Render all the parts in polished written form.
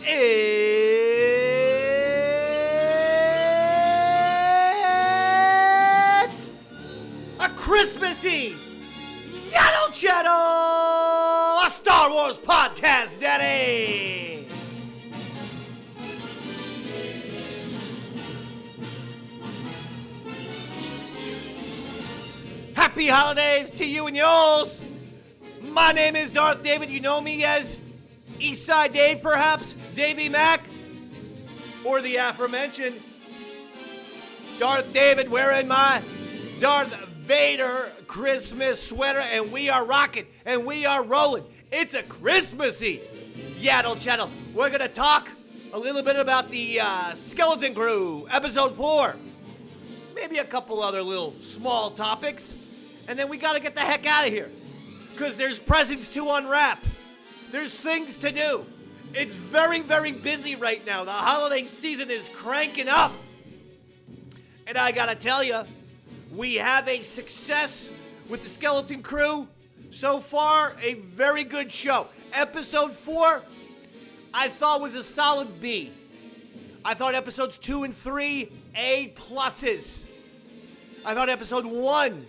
It's a Christmassy Yaddle Chattle, a Star Wars podcast, Daddy. Happy holidays to you and yours. My name is Darth David. You know me as Eastside Dave, perhaps, Davey Mac, or the aforementioned Darth David wearing my Darth Vader Christmas sweater, and we are rocking, and we are rolling. It's a Christmassy Yaddle Chattle. We're going to talk a little bit about the Skeleton Crew, Episode 4. Maybe a couple other little small topics. And then we got to get the heck out of here, because there's presents to unwrap. There's things to do. It's very, very busy right now. The holiday season is cranking up. And I gotta tell you, we have a success with the Skeleton Crew. So far, a very good show. Episode 4, I thought was a solid B. I thought episodes 2 and 3, A pluses. I thought episode 1,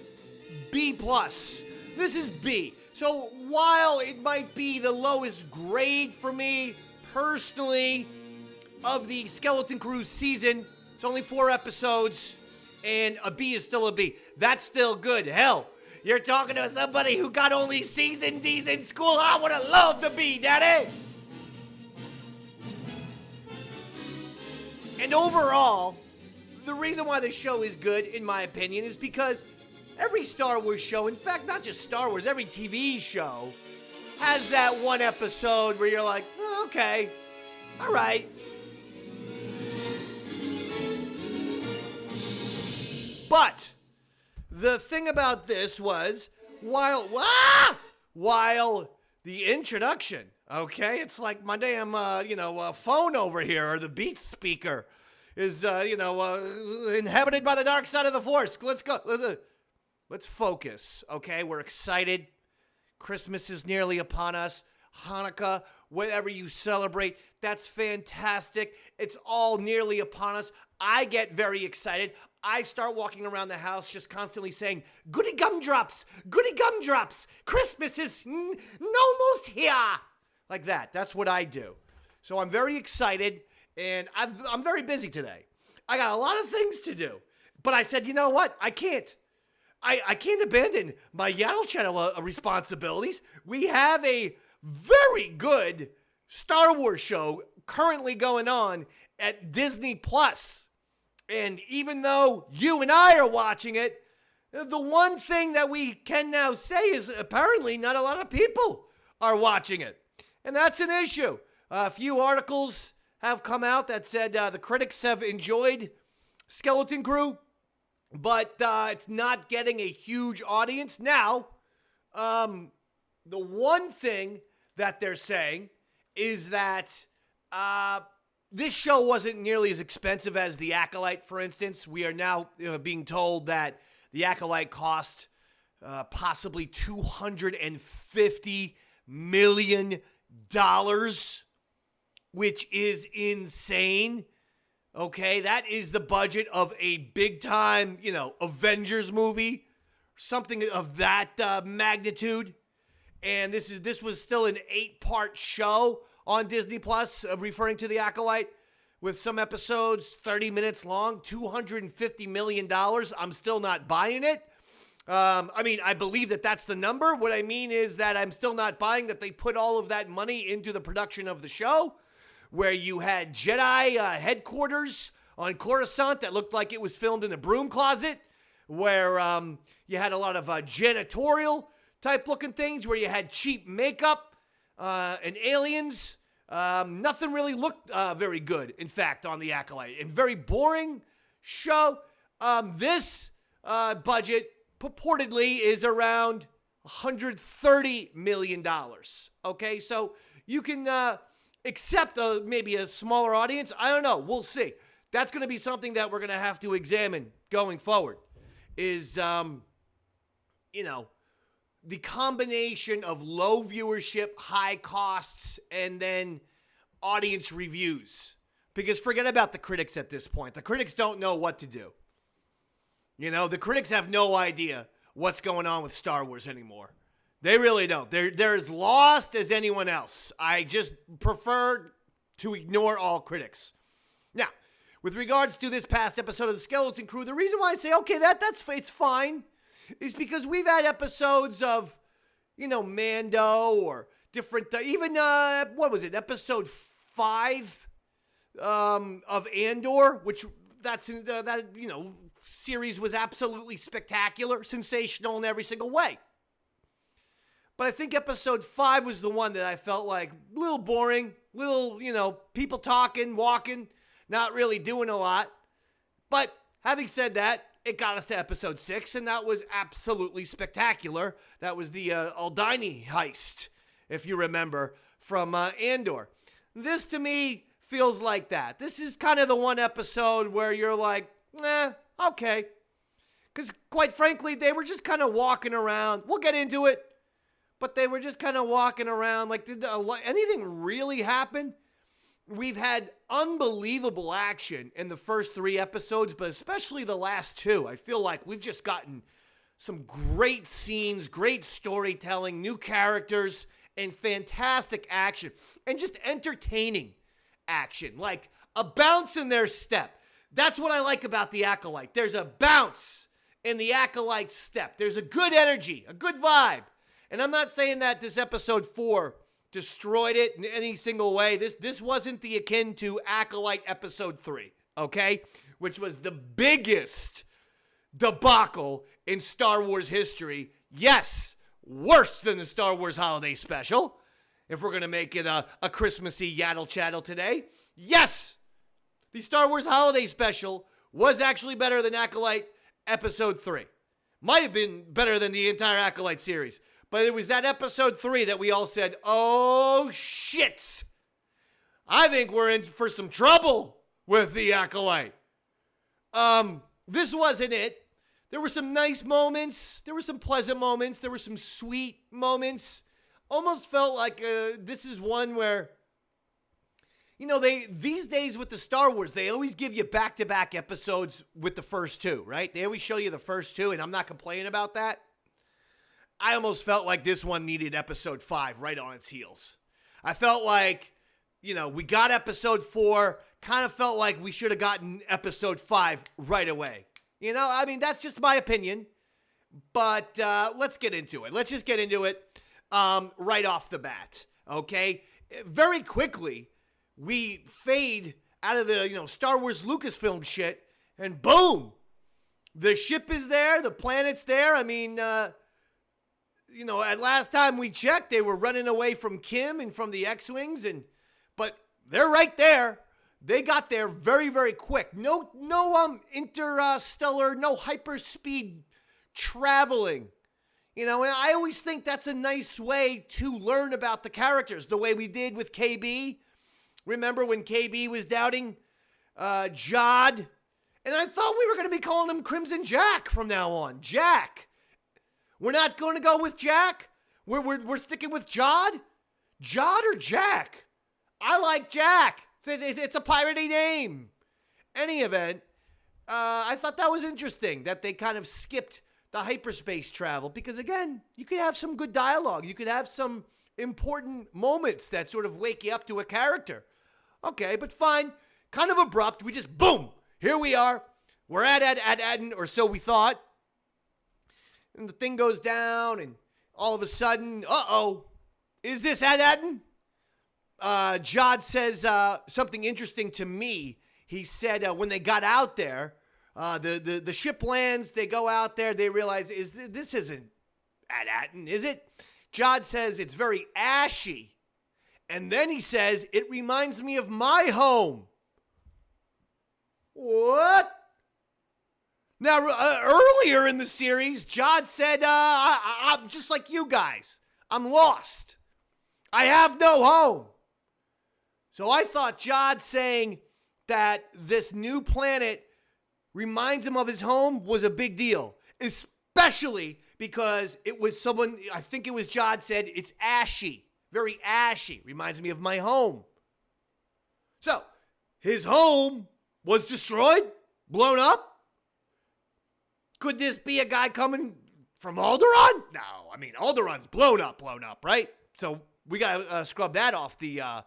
B plus. This is B. So while it might be the lowest grade for me personally of the Skeleton Crew season, it's only 4 episodes, and a B is still a B. That's still good. Hell, you're talking to somebody who got only season D's in school. I would have loved to be, Daddy. And overall, the reason why the show is good, in my opinion, is because every Star Wars show, in fact, not just Star Wars, every TV show has that one episode where you're like, oh, okay, all right. But the thing about this was, while the introduction, okay, it's like my damn, phone over here, or the Beats speaker is, inhabited by the dark side of the Force. Let's go. Let's focus, okay? We're excited. Christmas is nearly upon us. Hanukkah, whatever you celebrate, that's fantastic. It's all nearly upon us. I get very excited. I start walking around the house just constantly saying, goody gumdrops, goody gumdrops. Christmas is almost here. Like that. That's what I do. So I'm very excited, and I'm very busy today. I got a lot of things to do. But I said, you know what? I can't. I can't abandon my Yaddle Chattle responsibilities. We have a very good Star Wars show currently going on at Disney Plus. And even though you and I are watching it, the one thing that we can now say is apparently not a lot of people are watching it. And that's an issue. A few articles have come out that said the critics have enjoyed Skeleton Crew, but it's not getting a huge audience. Now, the one thing that they're saying is that this show wasn't nearly as expensive as the Acolyte, for instance. We are now being told that the Acolyte cost possibly $250 million, which is insane. Okay, that is the budget of a big-time, Avengers movie, something of that magnitude. And this was still an 8-part show on Disney Plus, referring to the Acolyte, with some episodes 30 minutes long, $250 million. I'm still not buying it. I believe that that's the number. What I mean is that I'm still not buying that they put all of that money into the production of the show, where you had Jedi headquarters on Coruscant that looked like it was filmed in the broom closet, where you had a lot of janitorial type looking things, where you had cheap makeup and aliens. Nothing really looked very good, in fact, on the Acolyte. And very boring show. This budget purportedly is around $130 million. Okay, so you can accept maybe a smaller audience. I don't know. We'll see. That's going to be something that we're going to have to examine going forward, is, the combination of low viewership, high costs, and then audience reviews. Because forget about the critics at this point. The critics don't know what to do. You know, the critics have no idea what's going on with Star Wars anymore. They really don't. They're as lost as anyone else. I just prefer to ignore all critics. Now, with regards to this past episode of the Skeleton Crew, the reason why I say, okay, it's fine, is because we've had episodes of, you know, Mando or different, even, what was it, episode 5 of Andor, which that, you know, series was absolutely spectacular, sensational in every single way. But I think episode 5 was the one that I felt like a little boring, little, you know, people talking, walking, not really doing a lot. But having said that, it got us to episode 6, and that was absolutely spectacular. That was the Aldini heist, if you remember, from Andor. This, to me, feels like that. This is kind of the one episode where you're like, okay. Because, quite frankly, they were just kind of walking around. We'll get into it. But they were just kind of walking around. Like, did anything really happen? We've had unbelievable action in the first 3 episodes, but especially the last 2. I feel like we've just gotten some great scenes, great storytelling, new characters, and fantastic action. And just entertaining action. Like a bounce in their step. That's what I like about the Acolyte. There's a bounce in the Acolyte step. There's a good energy, a good vibe. And I'm not saying that this episode 4 destroyed it in any single way. This wasn't the akin to Acolyte episode 3, okay? Which was the biggest debacle in Star Wars history. Yes, worse than the Star Wars Holiday Special. If we're going to make it a Christmassy Yaddle Chattle today. Yes, the Star Wars Holiday Special was actually better than Acolyte episode 3. Might have been better than the entire Acolyte series. But it was that episode 3 that we all said, oh, shit. I think we're in for some trouble with the Acolyte. This wasn't it. There were some nice moments. There were some pleasant moments. There were some sweet moments. Almost felt like this is one where, you know, these days with the Star Wars, they always give you back-to-back episodes with the first 2, right? They always show you the first 2, and I'm not complaining about that. I almost felt like this one needed episode 5 right on its heels. I felt like, you know, we got episode 4, kind of felt like we should have gotten episode 5 right away. You know, I mean, that's just my opinion. But let's get into it. Let's just get into it right off the bat, okay? Very quickly, we fade out of the, you know, Star Wars Lucasfilm shit, and boom! The ship is there, the planet's there. I mean, you know, at last time we checked, they were running away from Kim and from the X-Wings, but they're right there. They got there very, very quick. No interstellar, no hyperspeed traveling. You know, and I always think that's a nice way to learn about the characters, the way we did with KB. Remember when KB was doubting Jod? And I thought we were going to be calling him Crimson Jack from now on. Jack. We're not going to go with Jack? We're sticking with Jod? Jod or Jack? I like Jack. It's a piratey name. Any event, I thought that was interesting that they kind of skipped the hyperspace travel because, again, you could have some good dialogue. You could have some important moments that sort of wake you up to a character. Okay, but fine. Kind of abrupt. We just, boom, here we are. We're at Adden, or so we thought. And the thing goes down, and all of a sudden, is this Adden? Jod says something interesting to me. He said when they got out there, the ship lands, they go out there, they realize, this isn't Adden, is it? Jod says it's very ashy. And then he says, it reminds me of my home. What? Now, earlier in the series, Jod said, I'm just like you guys. I'm lost. I have no home. So I thought Jod saying that this new planet reminds him of his home was a big deal, especially because it was someone, I think it was Jod said, it's ashy, very ashy, reminds me of my home. So, his home was destroyed, blown up. Could this be a guy coming from Alderaan? No, I mean, Alderaan's blown up, right? So we gotta scrub that off the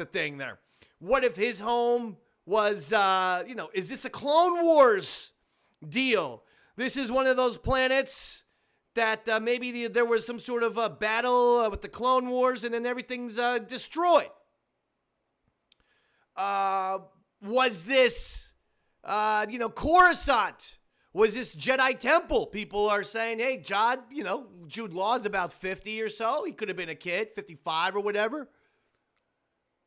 thing there. What if his home was, is this a Clone Wars deal? This is one of those planets that maybe there was some sort of a battle with the Clone Wars and then everything's destroyed. Was this, Coruscant? Was this Jedi Temple? People are saying, hey, Jude Law's about 50 or so. He could have been a kid, 55 or whatever.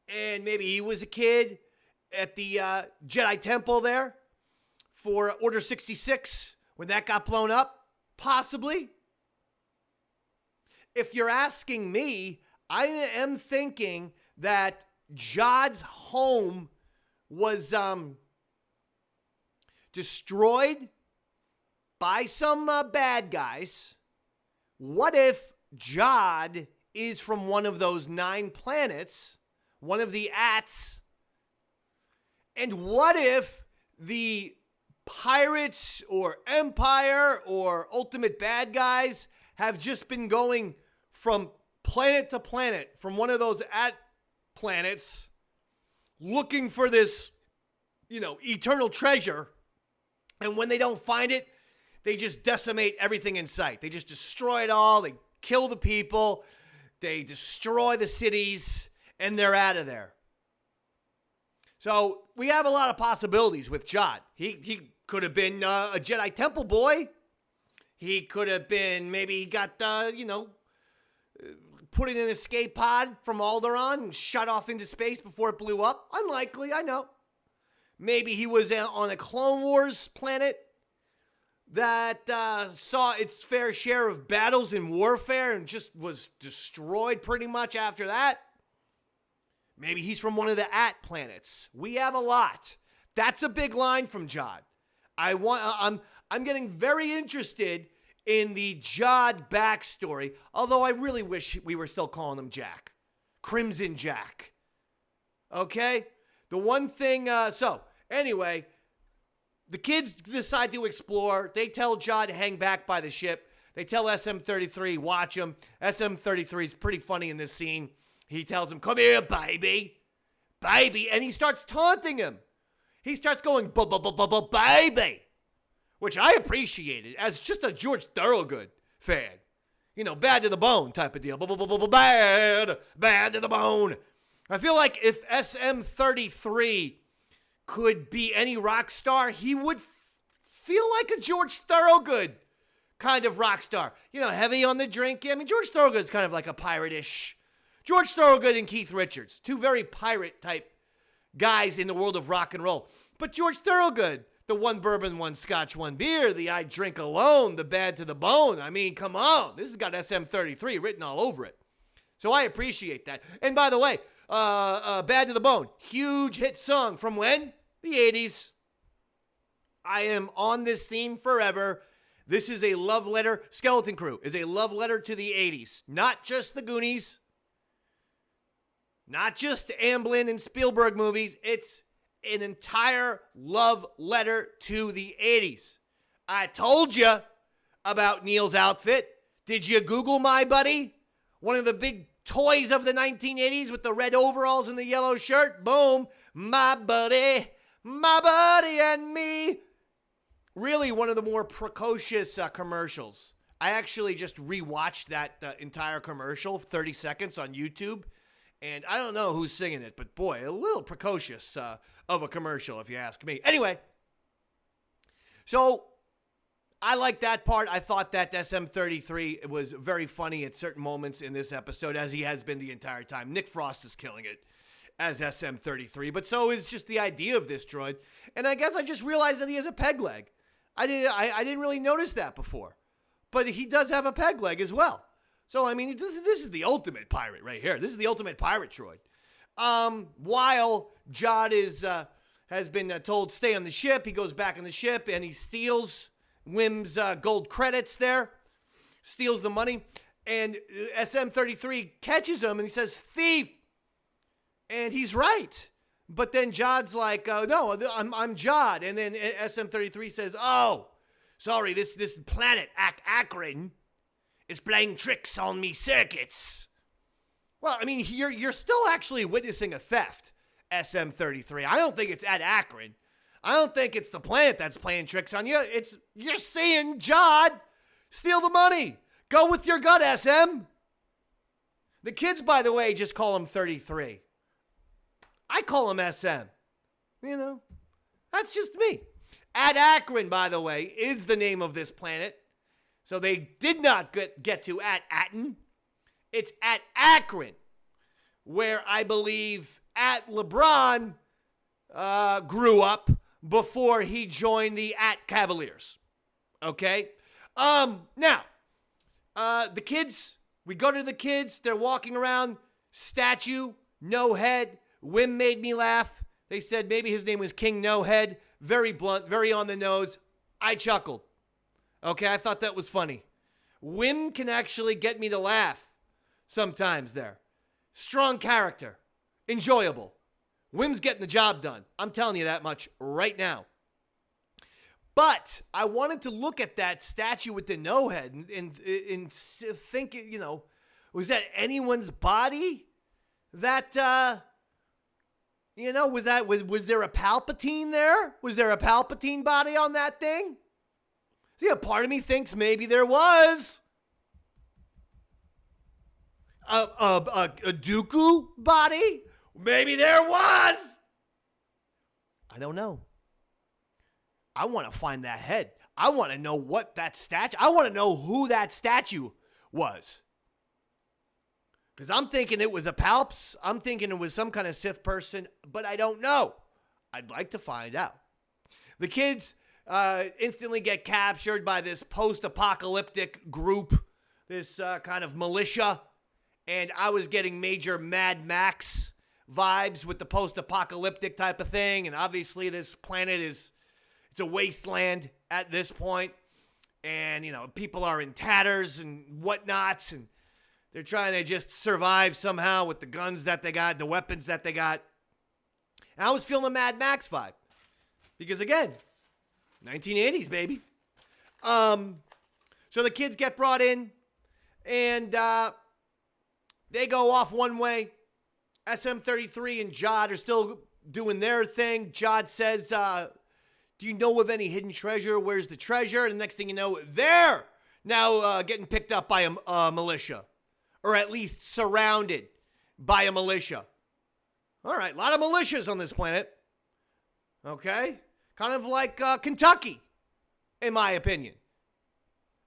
And maybe he was a kid at the Jedi Temple there for Order 66 when that got blown up. Possibly. If you're asking me, I am thinking that Jod's home was destroyed by some bad guys. What if Jod is from one of those 9 planets, one of the Ats? And what if the pirates or Empire or ultimate bad guys have just been going from planet to planet, from one of those At planets, looking for this, eternal treasure, and when they don't find it, they just decimate everything in sight. They just destroy it all. They kill the people. They destroy the cities, and they're out of there. So we have a lot of possibilities with Jod. He could have been a Jedi Temple boy. He could have been, maybe he got, put in an escape pod from Alderaan and shot off into space before it blew up. Unlikely, I know. Maybe he was on a Clone Wars planet that saw its fair share of battles and warfare and just was destroyed pretty much after that. Maybe he's from one of the At planets. We have a lot. That's a big line from Jod. I'm getting very interested in the Jod backstory, although I really wish we were still calling him Jack. Crimson Jack. Okay? The one thing, anyway, the kids decide to explore. They tell Jod to hang back by the ship. They tell SM-33, watch him. SM-33 is pretty funny in this scene. He tells him, come here, baby. Baby. And he starts taunting him. He starts going, baby. Which I appreciated as just a George Thorogood fan. Bad to the bone type of deal. Bad to the bone. I feel like if SM-33 could be any rock star, he would feel like a George Thorogood kind of rock star. Heavy on the drink. I mean, George Thorogood's kind of like a pirate-ish. George Thorogood and Keith Richards, 2 very pirate-type guys in the world of rock and roll. But George Thorogood, the 1 bourbon, 1 scotch, 1 beer, the I drink alone, the bad to the bone. I mean, come on. This has got SM-33 written all over it. So I appreciate that. And by the way, Bad to the Bone, huge hit song from when? The 80s. I am on this theme forever. This is a love letter. Skeleton Crew is a love letter to the 80s. Not just the Goonies. Not just Amblin and Spielberg movies. It's an entire love letter to the 80s. I told you about Neil's outfit. Did you Google my buddy? One of the big toys of the 1980s with the red overalls and the yellow shirt. Boom. My buddy and me. Really one of the more precocious commercials. I actually just rewatched that entire commercial, 30 seconds on YouTube. And I don't know who's singing it, but boy, a little precocious of a commercial, if you ask me. Anyway, so I like that part. I thought that SM-33 was very funny at certain moments in this episode, as he has been the entire time. Nick Frost is killing it as SM-33, but so is just the idea of this droid. And I guess I just realized that he has a peg leg. I didn't really notice that before, but he does have a peg leg as well. So, I mean, this is the ultimate pirate right here. This is the ultimate pirate droid. While Jod has been told stay on the ship, he goes back on the ship and he steals Wim's gold credits there, steals the money, and SM-33 catches him and he says, thief. And he's right. But then Jod's like, no, I'm Jod. And then SM33 says, oh, sorry, this planet, Akron, is playing tricks on me circuits. Well, I mean, you're still actually witnessing a theft, SM33. I don't think it's at Akron. I don't think it's the planet that's playing tricks on you. You're seeing Jod steal the money. Go with your gut, SM. The kids, by the way, just call him 33. I call him SM. You know, that's just me. At Akron, by the way, is the name of this planet. So they did not get to at Atten. It's at Akron, where I believe at LeBron grew up before he joined the at Cavaliers. Okay? Now, the kids, we go to the kids. They're walking around. Statue, no head. Wim made me laugh. They said maybe his name was King No Head. Very blunt, very on the nose. I chuckled. Okay, I thought that was funny. Wim can actually get me to laugh sometimes there. Strong character. Enjoyable. Wim's getting the job done. I'm telling you that much right now. But I wanted to look at that statue with the no head and think, you know, was that anyone's body? That, you know, was there a Palpatine there? Was there a Palpatine body on that thing? See, a part of me thinks maybe there was. A Dooku body? Maybe there was. I don't know. I want to find that head. I want to know what that statue, I want to know who that statue was. Because I'm thinking it was a Palps. I'm thinking it was some kind of Sith person, but I don't know. I'd like to find out. The kids instantly get captured by this post-apocalyptic group, this kind of militia. And I was getting major Mad Max vibes with the post-apocalyptic type of thing. And obviously this planet it's a wasteland at this point. And, you know, people are in tatters and whatnots. And they're trying to just survive somehow with the guns that they got, the weapons that they got. And I was feeling a Mad Max vibe. Because, again, 1980s, baby. So the kids get brought in. And they go off one way. SM33 and Jod are still doing their thing. Jod says, do you know of any hidden treasure? Where's the treasure? And the next thing you know, they're now getting picked up by a militia. Or at least surrounded by a militia. All right, a lot of militias on this planet. Okay? Kind of like Kentucky, in my opinion.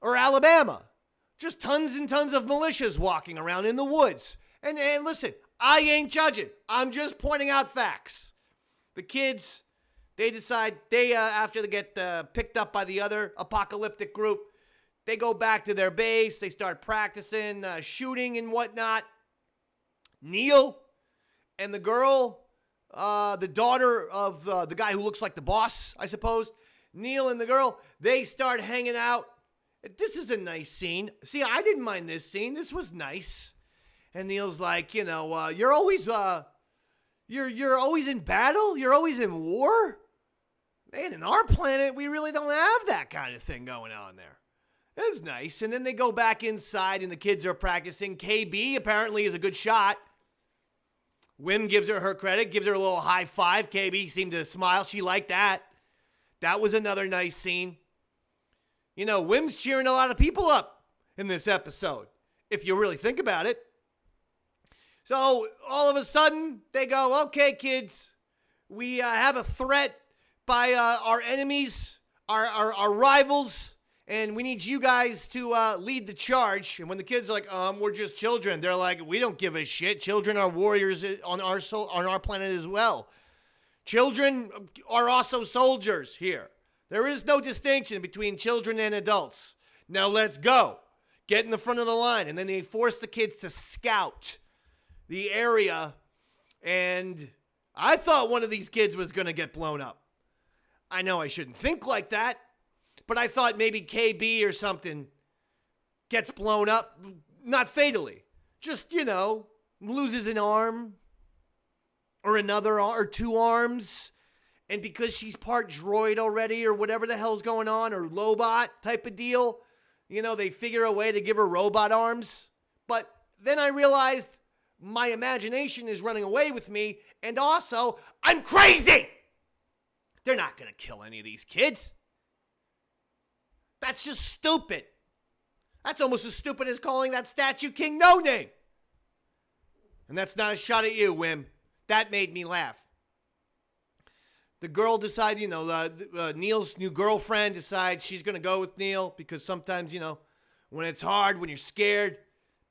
Or Alabama. Just tons and tons of militias walking around in the woods. And listen, I ain't judging. I'm just pointing out facts. The kids, they decide, after they get picked up by the other apocalyptic group, they go back to their base. They start practicing shooting and whatnot. Neil and the girl, the daughter of the guy who looks like the boss, I suppose. Neil and the girl, they start hanging out. This is a nice scene. See, I didn't mind this scene. This was nice. And Neil's like, you know, you're always in battle. You're always in war. Man, in our planet, we really don't have that kind of thing going on there. That's nice. And then they go back inside and the kids are practicing. KB apparently is a good shot. Wim gives her credit, gives her a little high five. KB seemed to smile. She liked that. That was another nice scene. You know, Wim's cheering a lot of people up in this episode, if you really think about it. So all of a sudden, they go, okay, kids, we have a threat by our enemies, our rivals. And we need you guys to lead the charge. And when the kids are like, we're just children, they're like, we don't give a shit. Children are warriors on our planet as well. Children are also soldiers here. There is no distinction between children and adults. Now let's go. Get in the front of the line. And then they force the kids to scout the area. And I thought one of these kids was going to get blown up. I know I shouldn't think like that. But I thought maybe KB or something gets blown up, not fatally. Just, you know, loses an arm or another or two arms. And because she's part droid already or whatever the hell's going on, or Lobot type of deal, they figure a way to give her robot arms. But then I realized my imagination is running away with me, and also, I'm crazy! They're not going to kill any of these kids. That's just stupid. That's almost as stupid as calling that statue King No Name. And that's not a shot at you, Wim. That made me laugh. The girl decided, Neil's new girlfriend decides she's going to go with Neil because sometimes, when it's hard, when you're scared,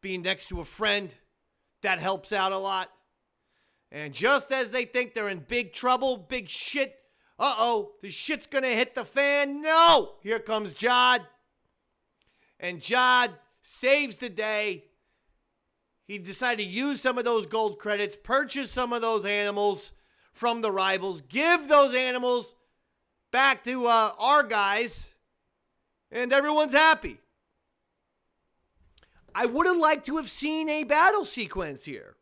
being next to a friend, that helps out a lot. And just as they think they're in big trouble, big shit, the shit's going to hit the fan. No! Here comes Jod. And Jod saves the day. He decided to use some of those gold credits, purchase some of those animals from the rivals, give those animals back to our guys, and everyone's happy. I would have liked to have seen a battle sequence here.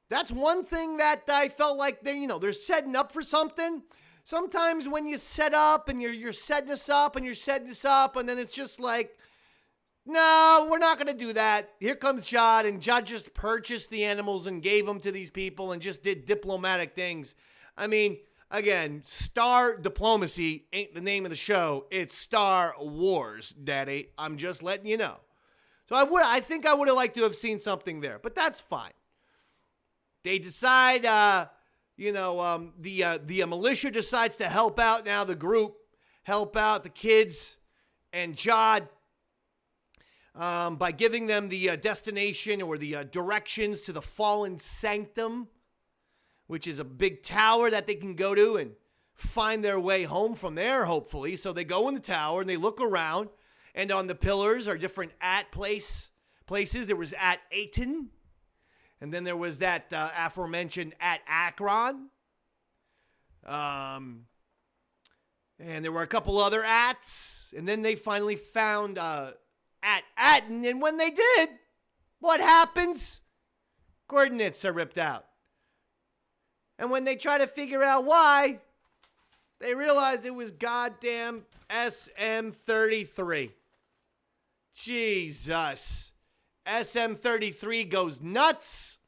That's one thing that I felt like they're setting up for something. Sometimes when you set up and you're setting us up and you're setting this up, and then it's just like, no, we're not going to do that. Here comes Jod, and Jod just purchased the animals and gave them to these people and just did diplomatic things. I mean, again, Star Diplomacy ain't the name of the show. It's Star Wars, Daddy. I'm just letting you know. So I think I would have liked to have seen something there, but that's fine. They decide, the militia decides to help out now, the group, help out the kids and Jod. By giving them the destination or the directions to the Fallen Sanctum, which is a big tower that they can go to and find their way home from there, hopefully. So they go in the tower and they look around, and on the pillars are different places. There was at Aten, and then there was that aforementioned at Akron. And there were a couple other ats, and then they finally found at Aten, and when they did, what happens? Coordinates are ripped out. And when they try to figure out why, they realized it was goddamn SM-33. Jesus. SM-33 goes nuts.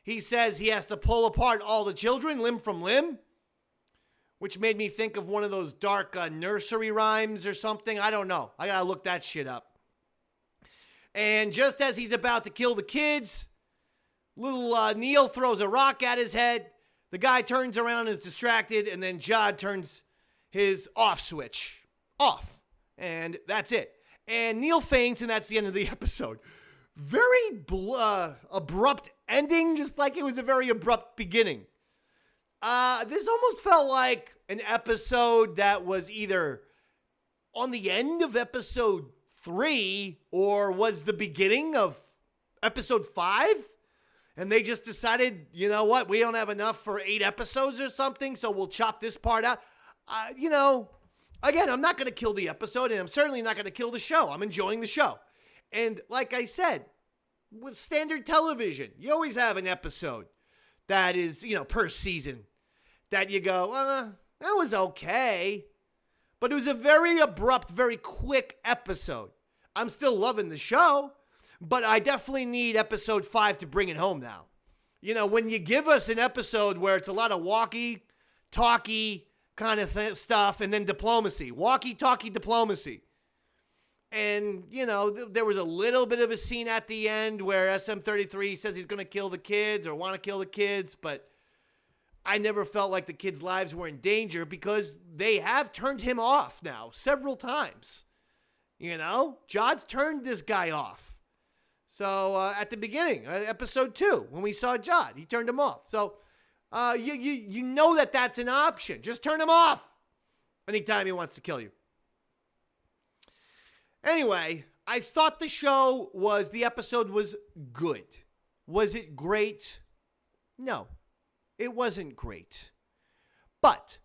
He says he has to pull apart all the children, limb from limb, which made me think of one of those dark nursery rhymes or something. I don't know. I gotta look that shit up. And just as he's about to kill the kids, little Neil throws a rock at his head. The guy turns around and is distracted, and then Jod turns his off switch off. And that's it. And Neil faints, and that's the end of the episode. Very abrupt ending, just like it was a very abrupt beginning. This almost felt like an episode that was either on the end of episode 3 or was the beginning of episode 5, and they just decided, you know what, we don't have enough for 8 episodes or something, so we'll chop this part out. Again, I'm not going to kill the episode, and I'm certainly not going to kill the show. I'm enjoying the show. And like I said, with standard television, you always have an episode that is, per season, that you go, that was okay. But it was a very abrupt, very quick episode. I'm still loving the show, but I definitely need episode 5 to bring it home now. When you give us an episode where it's a lot of walkie-talkie kind of stuff and then diplomacy, walkie-talkie diplomacy. And, there was a little bit of a scene at the end where SM-33 says he's going to kill the kids or want to kill the kids, but I never felt like the kids' lives were in danger because they have turned him off now several times. Jod's turned this guy off. So at the beginning, episode 2, when we saw Jod, he turned him off. So you know that's an option. Just turn him off anytime he wants to kill you. Anyway, I thought the episode was good. Was it great? No, it wasn't great. But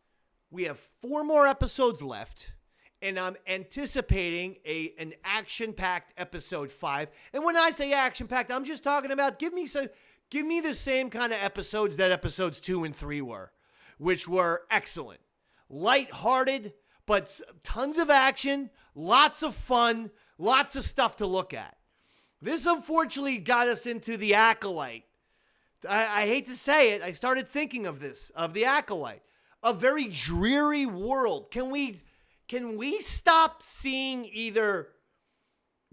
we have 4 more episodes left, and I'm anticipating an action-packed episode 5. And when I say action-packed, I'm just talking about give me Give me the same kind of episodes that episodes 2 and 3 were, which were excellent. Lighthearted, but tons of action, lots of fun, lots of stuff to look at. This unfortunately got us into the Acolyte. I hate to say it, I started thinking of the Acolyte. A very dreary world. Can we stop seeing either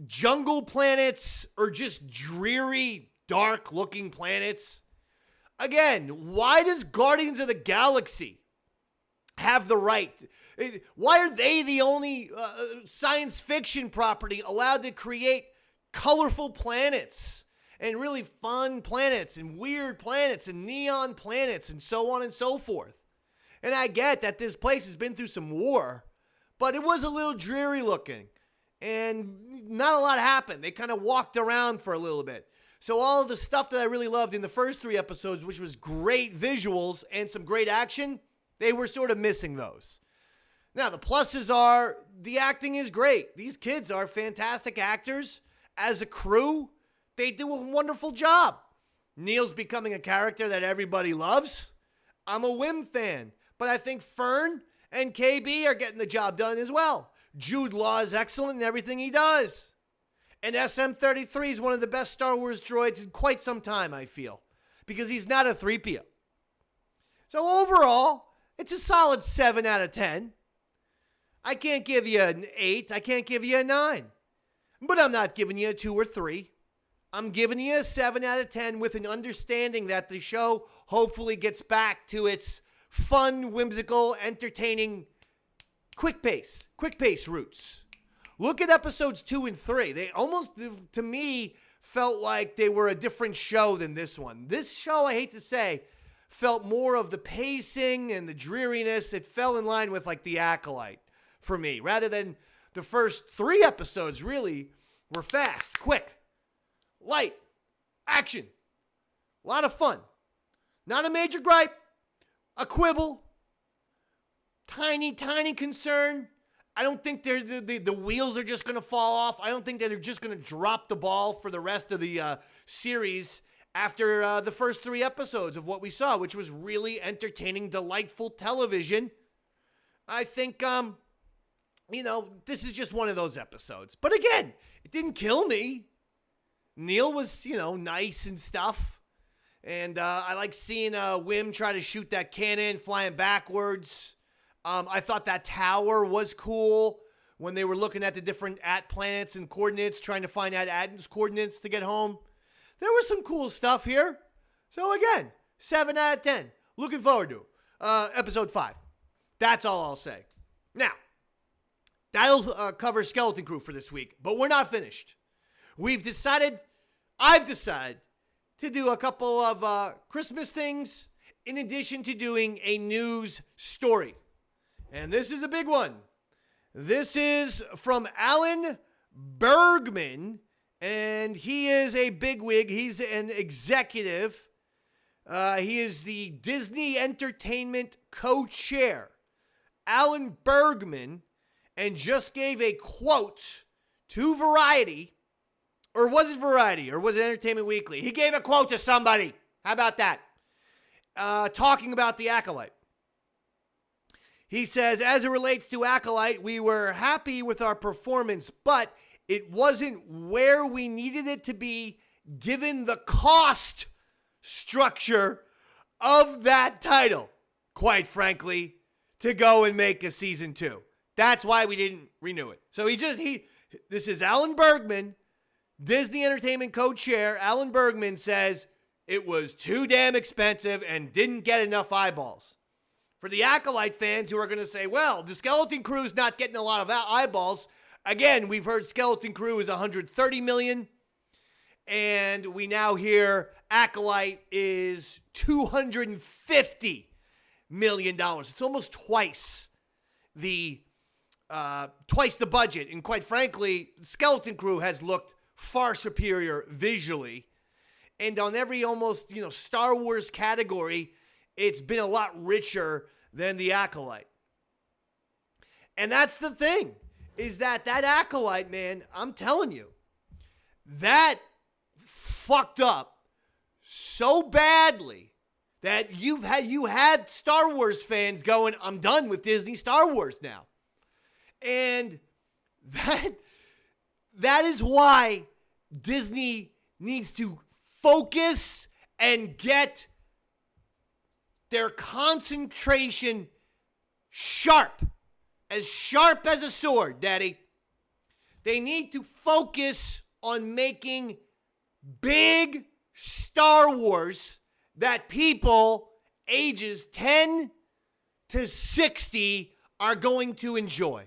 jungle planets or just dreary, dark-looking planets? Again, why does Guardians of the Galaxy have the right? Why are they the only science fiction property allowed to create colorful planets and really fun planets and weird planets and neon planets and so on and so forth? And I get that this place has been through some war, but it was a little dreary looking and not a lot happened. They kind of walked around for a little bit. So all of the stuff that I really loved in the first 3 episodes, which was great visuals and some great action, they were sort of missing those. Now, the pluses are the acting is great. These kids are fantastic actors. As a crew, they do a wonderful job. Neil's becoming a character that everybody loves. I'm a Wim fan, but I think Fern and KB are getting the job done as well. Jude Law is excellent in everything he does. And SM-33 is one of the best Star Wars droids in quite some time, I feel, because he's not a 3PO. So overall, it's a solid 7 out of 10. I can't give you an 8. I can't give you a 9. But I'm not giving you a 2 or 3. I'm giving you a 7 out of 10 with an understanding that the show hopefully gets back to its fun, whimsical, entertaining, quick pace roots. Look at episodes 2 and 3. They almost, to me, felt like they were a different show than this one. This show, I hate to say, felt more of the pacing and the dreariness. It fell in line with like the Acolyte for me, rather than the first 3 episodes really were fast, quick, light, action, a lot of fun. Not a major gripe, a quibble, tiny concern. I don't think the wheels are just going to fall off. I don't think that they're just going to drop the ball for the rest of the series after the first 3 episodes of what we saw, which was really entertaining, delightful television. I think, this is just one of those episodes. But again, it didn't kill me. Neil was, nice and stuff. And I like seeing Wim try to shoot that cannon flying backwards. I thought that tower was cool when they were looking at the different planets and coordinates, trying to find out Adam's coordinates to get home. There was some cool stuff here. So again, 7 out of 10. Looking forward to episode 5. That's all I'll say. Now, that'll cover Skeleton Crew for this week, but we're not finished. I've decided to do a couple of Christmas things in addition to doing a news story. And this is a big one. This is from Alan Bergman, and he is a bigwig. He's an executive. He is the Disney Entertainment co-chair, Alan Bergman, and just gave a quote to Variety. Or was it Variety? Or was it Entertainment Weekly? He gave a quote to somebody. How about that? Talking about the Acolyte. He says, as it relates to Acolyte, we were happy with our performance, but it wasn't where we needed it to be given the cost structure of that title, quite frankly, to go and make a season 2. That's why we didn't renew it. So this is Alan Bergman, Disney Entertainment co-chair. Alan Bergman says it was too damn expensive and didn't get enough eyeballs. For the Acolyte fans who are going to say, well, the Skeleton Crew is not getting a lot of eyeballs. Again, we've heard Skeleton Crew is $130 million. And we now hear Acolyte is $250 million. It's almost twice the budget. And quite frankly, Skeleton Crew has looked far superior visually. And on every almost, Star Wars category, it's been a lot richer than the Acolyte. And that's the thing, is that Acolyte, man, I'm telling you, that fucked up so badly that you had Star Wars fans going, I'm done with Disney Star Wars now. And that is why Disney needs to focus and get their concentration sharp as a sword, Daddy. They need to focus on making big Star Wars that people ages 10 to 60 are going to enjoy.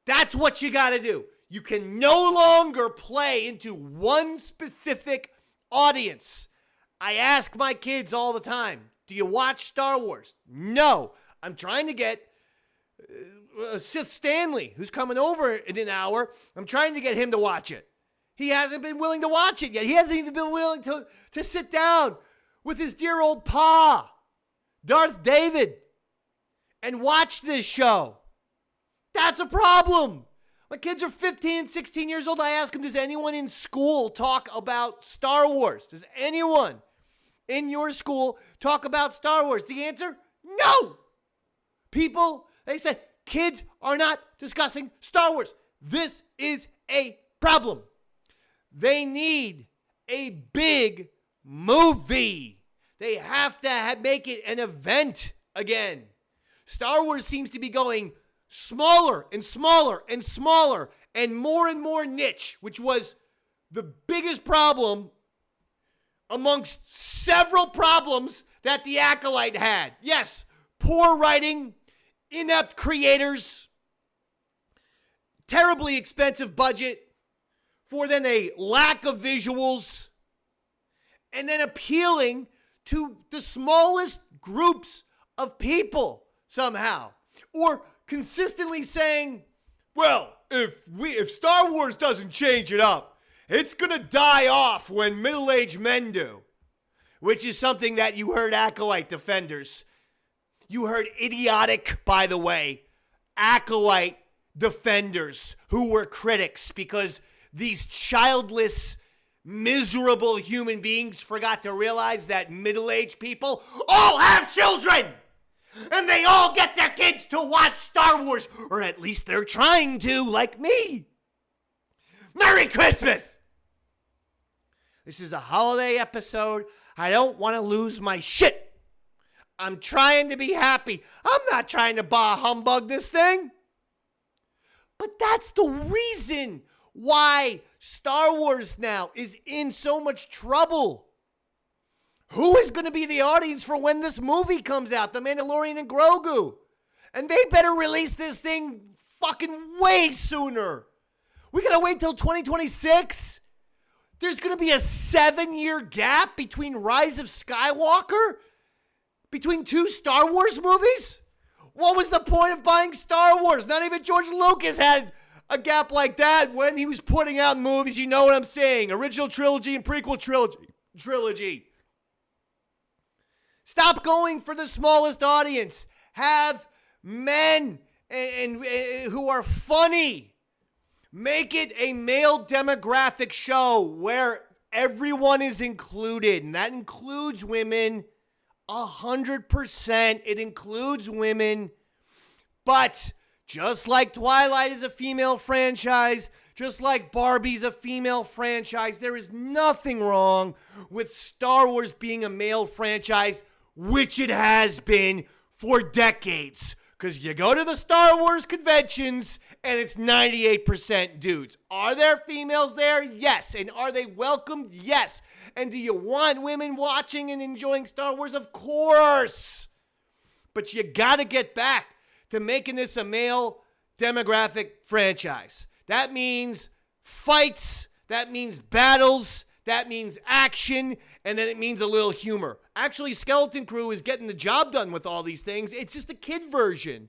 That's what you got to do. You can no longer play into one specific audience. I ask my kids all the time, do you watch Star Wars? No. I'm trying to get Sith Stanley, who's coming over in an hour. I'm trying to get him to watch it. He hasn't been willing to watch it yet. He hasn't even been willing to sit down with his dear old pa, Darth David, and watch this show. That's a problem. My kids are 15, 16 years old. I ask them, does anyone in school talk about Star Wars? Does anyone in your school talk about Star Wars? The answer, no. People, they said, kids are not discussing Star Wars. This is a problem. They need a big movie. They have to make it an event again. Star Wars seems to be going smaller and smaller and smaller and more niche, which was the biggest problem amongst several problems that the Acolyte had. Yes, poor writing, inept creators, terribly expensive budget, for then a lack of visuals, and then appealing to the smallest groups of people somehow. Or consistently saying, well, if Star Wars doesn't change it up, it's going to die off when middle-aged men do. Which is something that you heard Acolyte defenders. You heard idiotic, by the way, Acolyte defenders who were critics because these childless, miserable human beings forgot to realize that middle-aged people all have children! And they all get their kids to watch Star Wars, or at least they're trying to, like me. Merry Christmas! This is a holiday episode. I don't want to lose my shit. I'm trying to be happy. I'm not trying to bah humbug this thing. But that's the reason why Star Wars now is in so much trouble. Who is going to be the audience for when this movie comes out, The Mandalorian and Grogu? And they better release this thing fucking way sooner. We got to wait till 2026? There's going to be a 7-year gap between Rise of Skywalker? Between two Star Wars movies? What was the point of buying Star Wars? Not even George Lucas had a gap like that when he was putting out movies. You know what I'm saying. Original trilogy and prequel trilogy. Stop going for the smallest audience. Have men and who are funny. Make it a male demographic show where everyone is included. And that includes women 100%. It includes women. But just like Twilight is a female franchise, just like Barbie's a female franchise, there is nothing wrong with Star Wars being a male franchise, which it has been for decades. Because you go to the Star Wars conventions and it's 98% dudes. Are there females there? Yes. And are they welcomed? Yes. And do you want women watching and enjoying Star Wars? Of course. But you got to get back to making this a male demographic franchise. That means fights. That means battles. That means action. And then it means a little humor. Actually, Skeleton Crew is getting the job done with all these things. It's just a kid version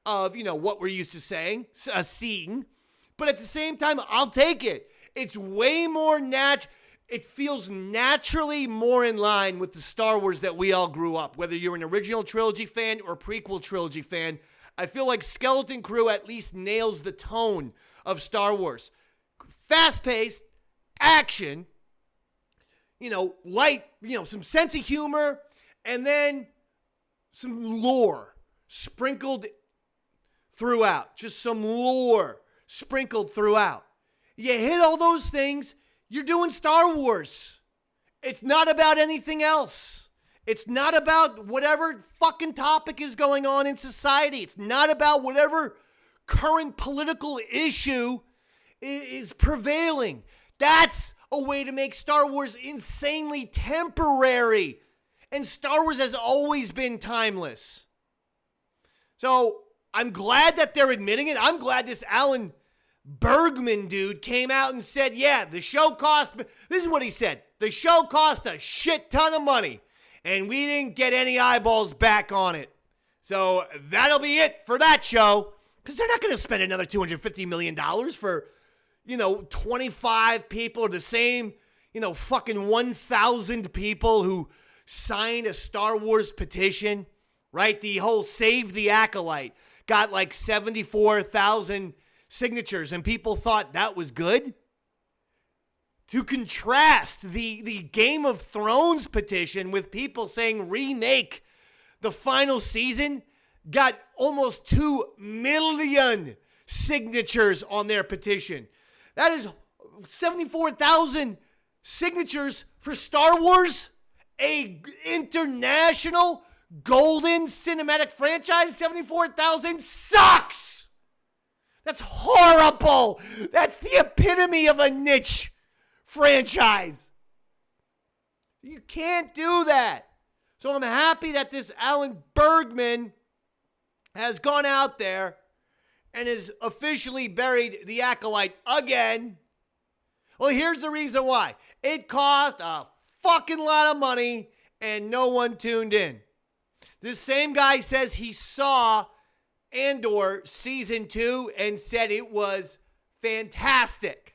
of, what we're used to seeing. But at the same time, I'll take it. It's way more it feels naturally more in line with the Star Wars that we all grew up. Whether you're an original trilogy fan or prequel trilogy fan, I feel like Skeleton Crew at least nails the tone of Star Wars. Fast-paced, action, light, some sense of humor, and then some lore sprinkled throughout. Just some lore sprinkled throughout. You hit all those things, you're doing Star Wars. It's not about anything else. It's not about whatever fucking topic is going on in society. It's not about whatever current political issue is prevailing. That's a way to make Star Wars insanely temporary. And Star Wars has always been timeless. So I'm glad that they're admitting it. I'm glad this Alan Bergman dude came out and said, yeah, the show cost, this is what he said, the show cost a shit ton of money, and we didn't get any eyeballs back on it. So that'll be it for that show, because they're not going to spend another $250 million for, 25 people, or the same, fucking 1,000 people who signed a Star Wars petition, right? The whole Save the Acolyte got like 74,000 signatures, and people thought that was good. To contrast the Game of Thrones petition with people saying remake the final season, got almost 2 million signatures on their petition. That is 74,000 signatures for Star Wars, a international golden cinematic franchise. 74,000 sucks. That's horrible. That's the epitome of a niche franchise. You can't do that. So I'm happy that this Alan Bergman has gone out there and has officially buried the Acolyte again. Well, here's the reason why. It cost a fucking lot of money and no one tuned in. This same guy says he saw Andor season 2 and said it was fantastic.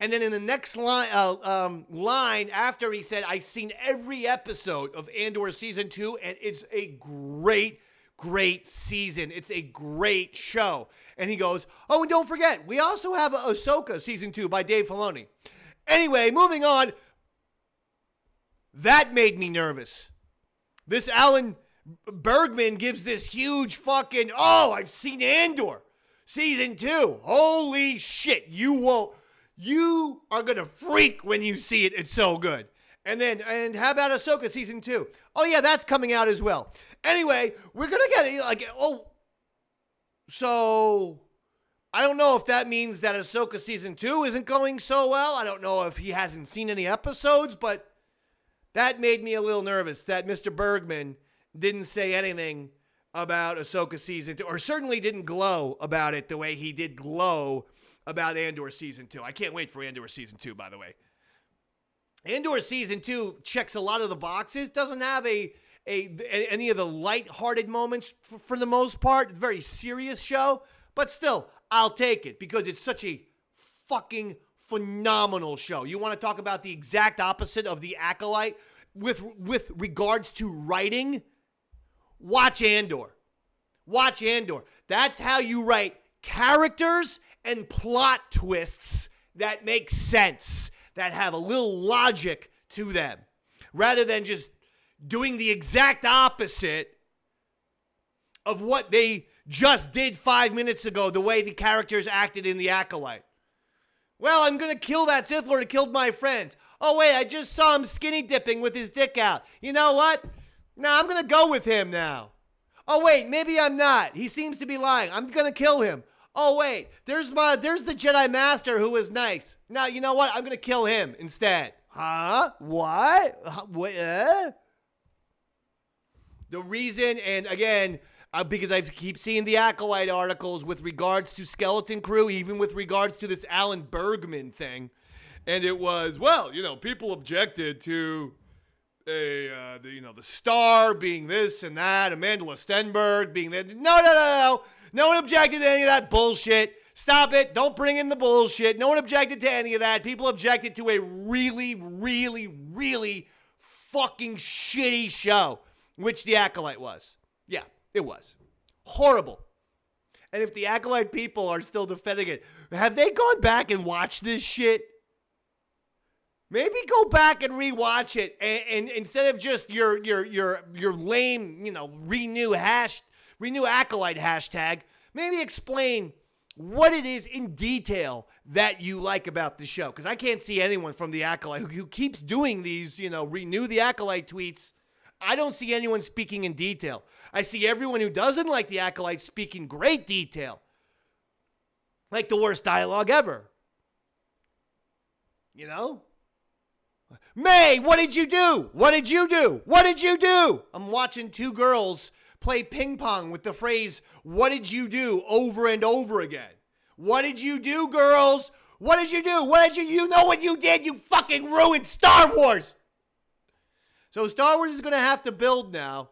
And then in the next line after, he said, I've seen every episode of Andor season 2 and it's a great season. It's a great show. And he goes, oh, and don't forget, we also have Ahsoka season 2 by Dave Filoni. Anyway, moving on. That made me nervous. This Alan Bergman gives this huge fucking, oh, I've seen Andor season 2. Holy shit. You are going to freak when you see it. It's so good. And how about Ahsoka season 2? Oh yeah, that's coming out as well. Anyway, we're going to get so I don't know if that means that Ahsoka season 2 isn't going so well. I don't know if he hasn't seen any episodes, but that made me a little nervous that Mr. Bergman didn't say anything about Ahsoka season 2, or certainly didn't glow about it the way he did glow about Andor season 2. I can't wait for Andor season 2, by the way. Andor season 2 checks a lot of the boxes, doesn't have any of the light-hearted moments for the most part. Very serious show, but still, I'll take it because it's such a fucking phenomenal show. You want to talk about the exact opposite of the Acolyte with regards to writing? Watch Andor. Watch Andor. That's how you write characters and plot twists that make sense, that have a little logic to them, rather than just doing the exact opposite of what they just did 5 minutes ago, the way the characters acted in The Acolyte. Well, I'm going to kill that Sith Lord who killed my friends. Oh, wait, I just saw him skinny dipping with his dick out. You know what? No, I'm going to go with him now. Oh, wait, maybe I'm not. He seems to be lying. I'm going to kill him. Oh, wait, there's the Jedi Master who was nice. Now, you know what? I'm going to kill him instead. Huh? What? What? The reason, and again, because I keep seeing the Acolyte articles with regards to Skeleton Crew, even with regards to this Alan Bergman thing, and it was, well, people objected to the star being this and that, Amanda Stenberg being that. No. No one objected to any of that bullshit. Stop it. Don't bring in the bullshit. No one objected to any of that. People objected to a really, really, really fucking shitty show, which The Acolyte was. Yeah, it was. Horrible. And if the Acolyte people are still defending it, have they gone back and watched this shit? Maybe go back and rewatch it, and instead of just your lame, renew Acolyte hashtag, maybe explain what it is in detail that you like about the show. Because I can't see anyone from the Acolyte who keeps doing these, renew the Acolyte tweets. I don't see anyone speaking in detail. I see everyone who doesn't like the Acolyte speaking great detail. Like the worst dialogue ever. May, what did you do? What did you do? What did you do? I'm watching two girls play ping pong with the phrase, what did you do, over and over again. What did you do, girls? What did you do? You know what you did? You fucking ruined Star Wars. So Star Wars is going to have to build now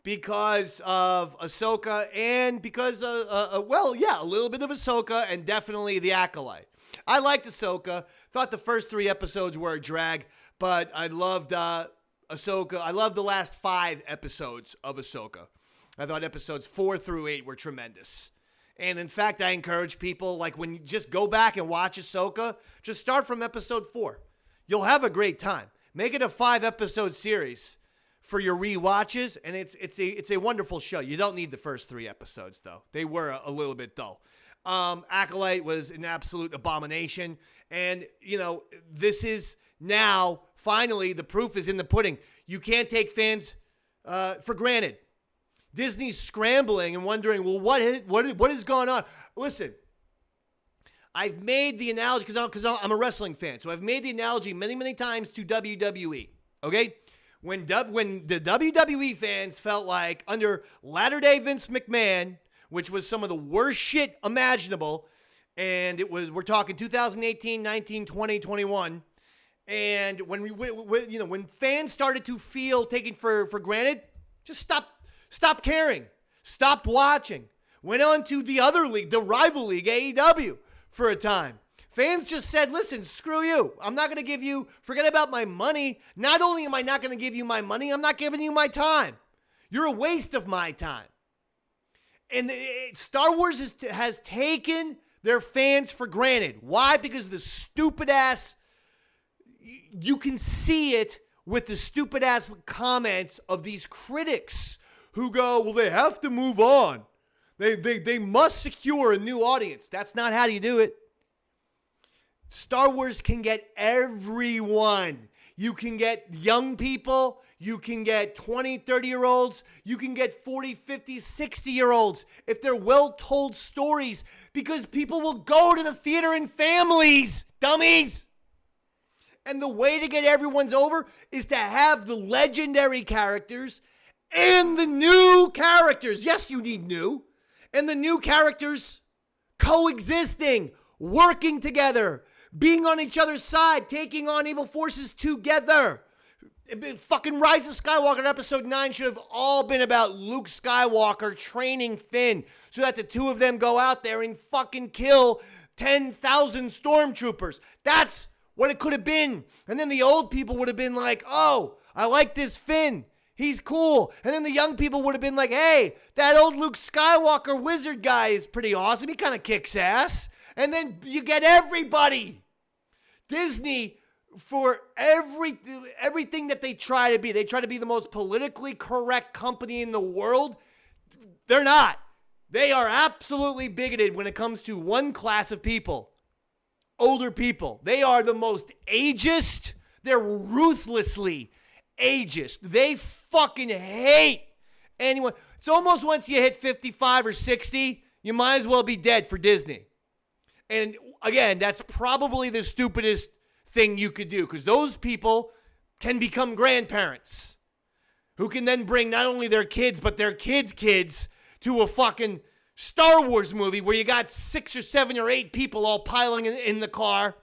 because of Ahsoka and because, a little bit of Ahsoka and definitely the Acolyte. I liked Ahsoka. Thought the first 3 episodes were a drag, but I loved Ahsoka. I loved the last 5 episodes of Ahsoka. I thought episodes 4 through 8 were tremendous. And in fact, I encourage people, like, when you just go back and watch Ahsoka, just start from episode 4. You'll have a great time. Make it a 5-episode series for your rewatches, and it's a wonderful show. You don't need the first 3 episodes, though. They were a little bit dull. Acolyte was an absolute abomination. And, this is now, finally, the proof is in the pudding. You can't take fans for granted. Disney's scrambling and wondering, well, what is going on? Listen, I've made the analogy, because I'm a wrestling fan, so I've made the analogy many, many times to WWE, okay? When the WWE fans felt like under latter-day Vince McMahon, which was some of the worst shit imaginable, and we're talking 2018, 19, 20, 21, and when fans started to feel taken for granted, just stop caring, stopped watching, went on to the other league, the rival league, AEW, for a time. Fans just said, listen, screw you. I'm not going to give you, forget about my money. Not only am I not going to give you my money, I'm not giving you my time. You're a waste of my time. And Star Wars has taken their fans for granted. Why? Because of the stupid ass, you can see it with the stupid ass comments of these critics who go, well, they have to move on. They must secure a new audience. That's not how you do it. Star Wars can get everyone. You can get young people. You can get 20, 30-year-olds. You can get 40, 50, 60-year-olds if they're well-told stories, because people will go to the theater in families, dummies. And the way to get everyone's over is to have the legendary characters and the new characters. Yes, you need new. And the new characters coexisting, working together, being on each other's side, taking on evil forces together. Fucking Rise of Skywalker episode 9 should have all been about Luke Skywalker training Finn so that the two of them go out there and fucking kill 10,000 stormtroopers. That's what it could have been. And then the old people would have been like, oh, I like this Finn. He's cool. And then the young people would have been like, hey, that old Luke Skywalker wizard guy is pretty awesome. He kind of kicks ass. And then you get everybody. Disney, for everything that they try to be the most politically correct company in the world. They're not. They are absolutely bigoted when it comes to one class of people. Older people. They are the most ageist. They're ruthlessly ageist. They fucking hate anyone. It's almost once you hit 55 or 60, you might as well be dead for Disney. And again, that's probably the stupidest thing you could do, because those people can become grandparents who can then bring not only their kids, but their kids' kids to a fucking Star Wars movie where you got 6 or 7 or 8 people all piling in the car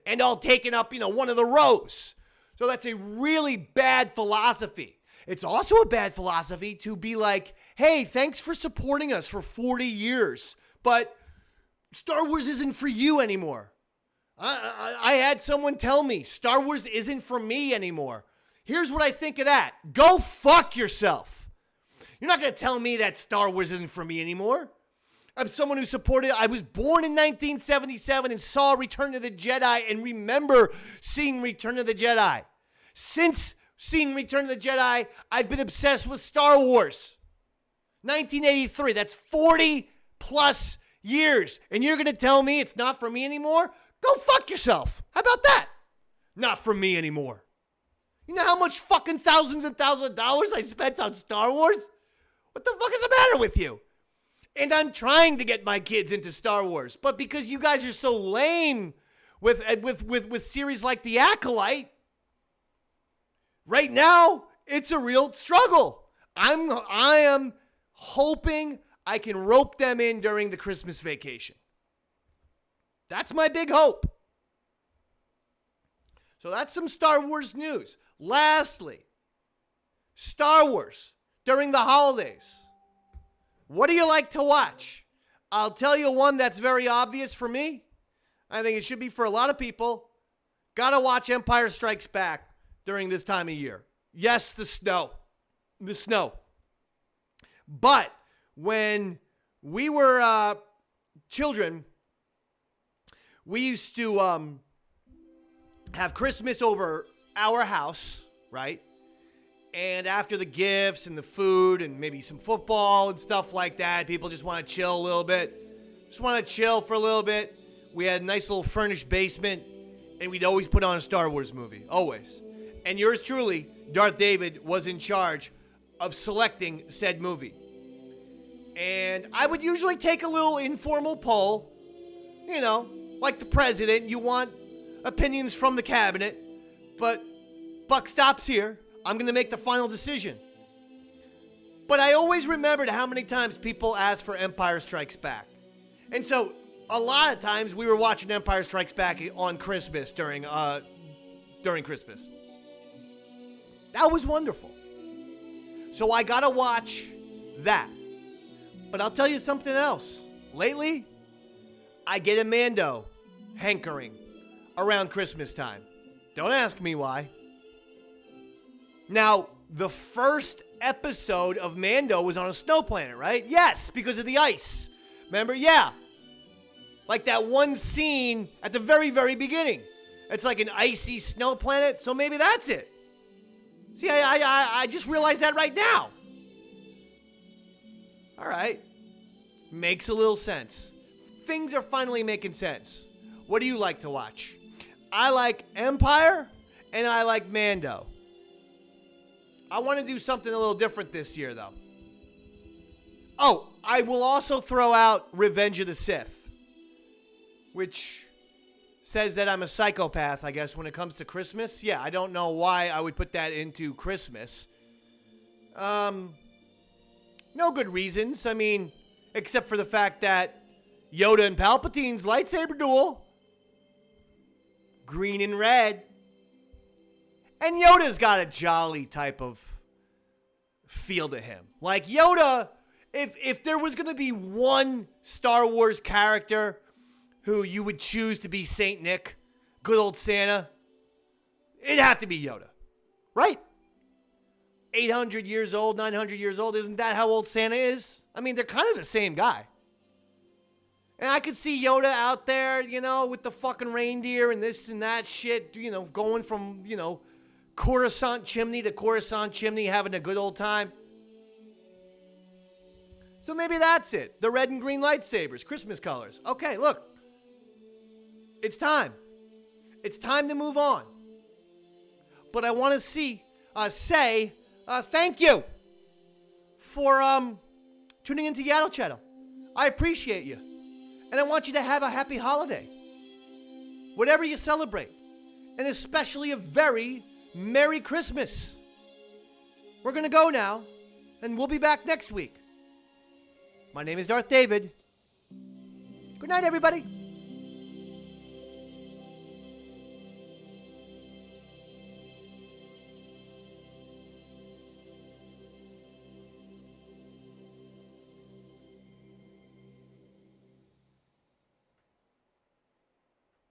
and all taking up, one of the rows. So that's a really bad philosophy. It's also a bad philosophy to be like, hey, thanks for supporting us for 40 years, but Star Wars isn't for you anymore. I had someone tell me Star Wars isn't for me anymore. Here's what I think of that. Go fuck yourself. You're not going to tell me that Star Wars isn't for me anymore. I'm someone who supported, I was born in 1977 and saw Return of the Jedi and remember seeing Return of the Jedi. Since seeing Return of the Jedi, I've been obsessed with Star Wars. 1983, that's 40 plus years. And you're going to tell me it's not for me anymore? Go fuck yourself. How about that? Not for me anymore. You know how much fucking thousands and thousands of dollars I spent on Star Wars? What the fuck is the matter with you? And I'm trying to get my kids into Star Wars, but because you guys are so lame with series like The Acolyte, right now it's a real struggle. I am hoping I can rope them in during the Christmas vacation. That's my big hope. So that's some Star Wars news. Lastly, Star Wars during the holidays. What do you like to watch? I'll tell you one that's very obvious for me. I think it should be for a lot of people. Gotta watch Empire Strikes Back during this time of year. Yes, the snow. The snow. But when we were children, we used to have Christmas over our house, right? And after the gifts and the food and maybe some football and stuff like that, people just want to chill a little bit. Just want to chill for a little bit. We had a nice little furnished basement, and we'd always put on a Star Wars movie. Always. And yours truly, Darth David, was in charge of selecting said movie. And I would usually take a little informal poll. You know, like the president, you want opinions from the cabinet. But buck stops here. I'm going to make the final decision. But I always remembered how many times people asked for Empire Strikes Back. And so a lot of times we were watching Empire Strikes Back on Christmas during Christmas. That was wonderful. So I got to watch that. But I'll tell you something else. Lately, I get a Mando hankering around Christmas time. Don't ask me why. Now, the first episode of Mando was on a snow planet, right? Yes, because of the ice. Remember? Yeah. Like that one scene at the very, very beginning. It's like an icy snow planet, so maybe that's it. See, I just realized that right now. All right. Makes a little sense. Things are finally making sense. What do you like to watch? I like Empire, and I like Mando. I want to do something a little different this year, though. Oh, I will also throw out Revenge of the Sith, which says that I'm a psychopath, I guess, when it comes to Christmas. Yeah, I don't know why I would put that into Christmas. No good reasons. I mean, except for the fact that Yoda and Palpatine's lightsaber duel, green and red. And Yoda's got a jolly type of feel to him. Like Yoda, if there was going to be one Star Wars character who you would choose to be Saint Nick, good old Santa, it'd have to be Yoda, right? 800 years old, 900 years old, isn't that how old Santa is? I mean, they're kind of the same guy. And I could see Yoda out there, you know, with the fucking reindeer and this and that shit, you know, going from, you know, Coruscant chimney to Coruscant chimney, having a good old time. So maybe that's it. The red and green lightsabers, Christmas colors. Okay, look. It's time. It's time to move on. But I want to say thank you for tuning into Yaddle Chattle. I appreciate you. And I want you to have a happy holiday. Whatever you celebrate. And especially a very Merry Christmas. We're going to go now, and we'll be back next week. My name is Darth David. Good night, everybody.